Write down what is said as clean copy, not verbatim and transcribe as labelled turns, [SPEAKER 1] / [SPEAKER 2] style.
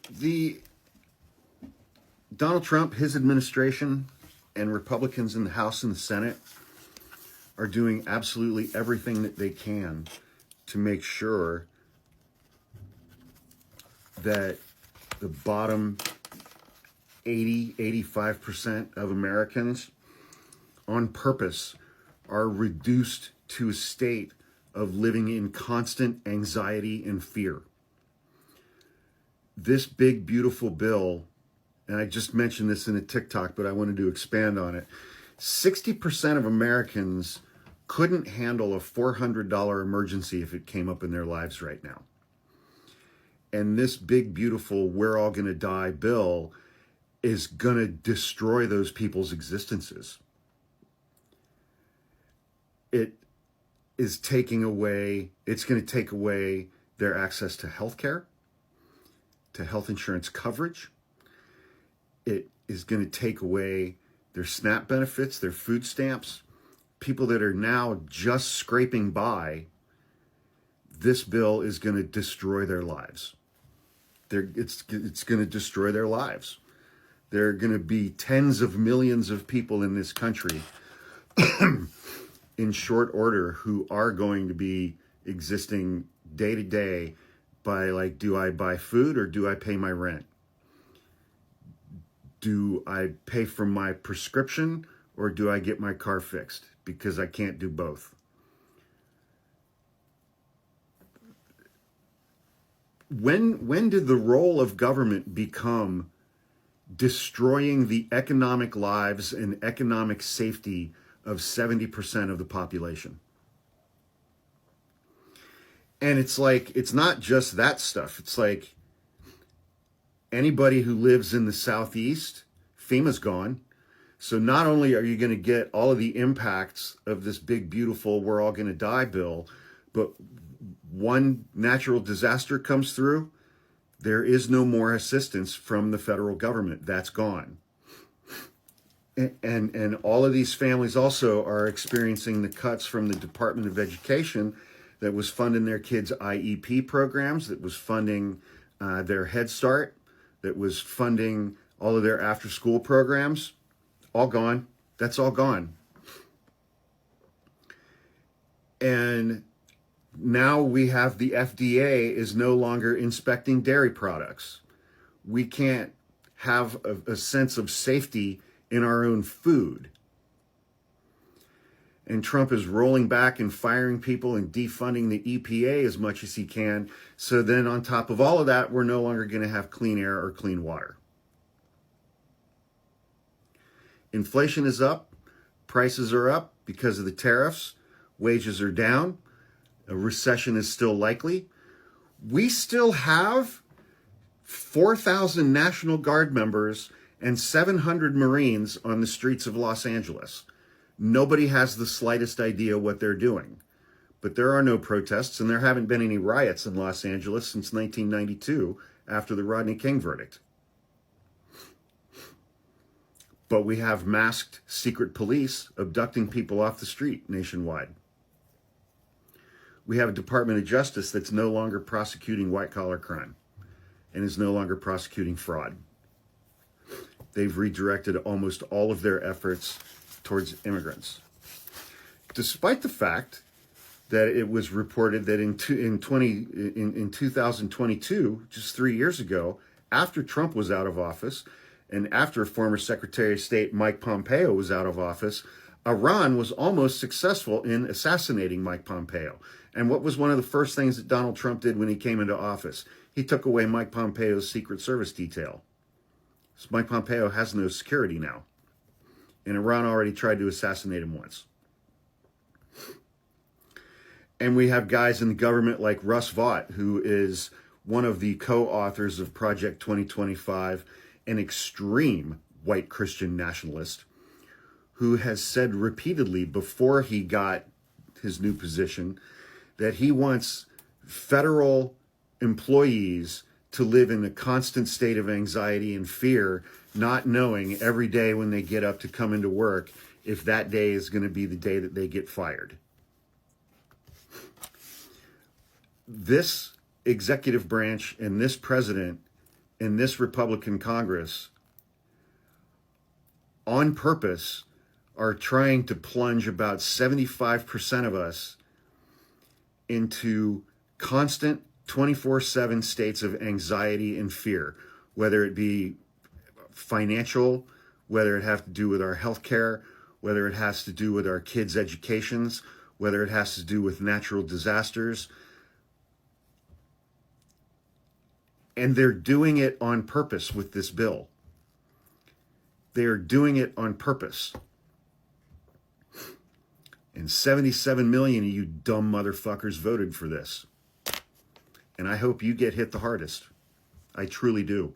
[SPEAKER 1] the Donald Trump, his administration, and Republicans in the House and the Senate are doing absolutely everything that they can to make sure that the bottom 85% of Americans on purpose are reduced to a state of living in constant anxiety and fear. This big, beautiful bill, and I just mentioned this in a TikTok, but I wanted to expand on it. 60% of Americans couldn't handle a $400 emergency if it came up in their lives right now. And this big, beautiful, we're all going to die bill is going to destroy those people's existences. It is taking away, it's going to take away their access to health care, to health insurance coverage. It is going to take away their SNAP benefits, their food stamps. People that are now just scraping by, this bill is going to destroy their lives. It's going to destroy their lives. There are going to be tens of millions of people in this country in short order who are going to be existing day to day by, like, do I buy food or do I pay my rent? Do I pay for my prescription or do I get my car fixed? Because I can't do both. When did the role of government become destroying the economic lives and economic safety of 70% of the population? And it's like, it's not just that stuff. It's like anybody who lives in the Southeast, FEMA's gone. So not only are you going to get all of the impacts of this big, beautiful, we're all going to die bill, but one natural disaster comes through, there is no more assistance from the federal government. That's gone. And all of these families also are experiencing the cuts from the Department of Education that was funding their kids' IEP programs, that was funding their Head Start, that was funding all of their after-school programs. All gone. That's all gone. And now we have the FDA is no longer inspecting dairy products. We can't have a sense of safety in our own food. And Trump is rolling back and firing people and defunding the EPA as much as he can. So then on top of all of that, we're no longer going to have clean air or clean water. Inflation is up, prices are up because of the tariffs, wages are down, a recession is still likely. We still have 4,000 National Guard members and 700 Marines on the streets of Los Angeles. Nobody has the slightest idea what they're doing. But there are no protests, and there haven't been any riots in Los Angeles since 1992 after the Rodney King verdict. But we have masked secret police abducting people off the street nationwide. We have a Department of Justice that's no longer prosecuting white-collar crime and is no longer prosecuting fraud. They've redirected almost all of their efforts towards immigrants. Despite the fact that it was reported that in 2022, just 3 years ago, after Trump was out of office, and after former Secretary of State Mike Pompeo was out of office, Iran was almost successful in assassinating Mike Pompeo. And what was one of the first things that Donald Trump did when he came into office? He took away Mike Pompeo's Secret Service detail. So Mike Pompeo has no security now. And Iran already tried to assassinate him once. And we have guys in the government like Russ Vought, who is one of the co-authors of Project 2025, an extreme white Christian nationalist, who has said repeatedly before he got his new position that he wants federal employees to live in a constant state of anxiety and fear, not knowing every day when they get up to come into work if that day is going to be the day that they get fired. This executive branch and this president in this Republican Congress on purpose are trying to plunge about 75% of us into constant 24/7 states of anxiety and fear, whether it be financial, whether it has to do with our health care, whether it has to do with our kids' educations, whether it has to do with natural disasters. And they're doing it on purpose with this bill. They are doing it on purpose. And 77 million of you dumb motherfuckers voted for this. And I hope you get hit the hardest. I truly do.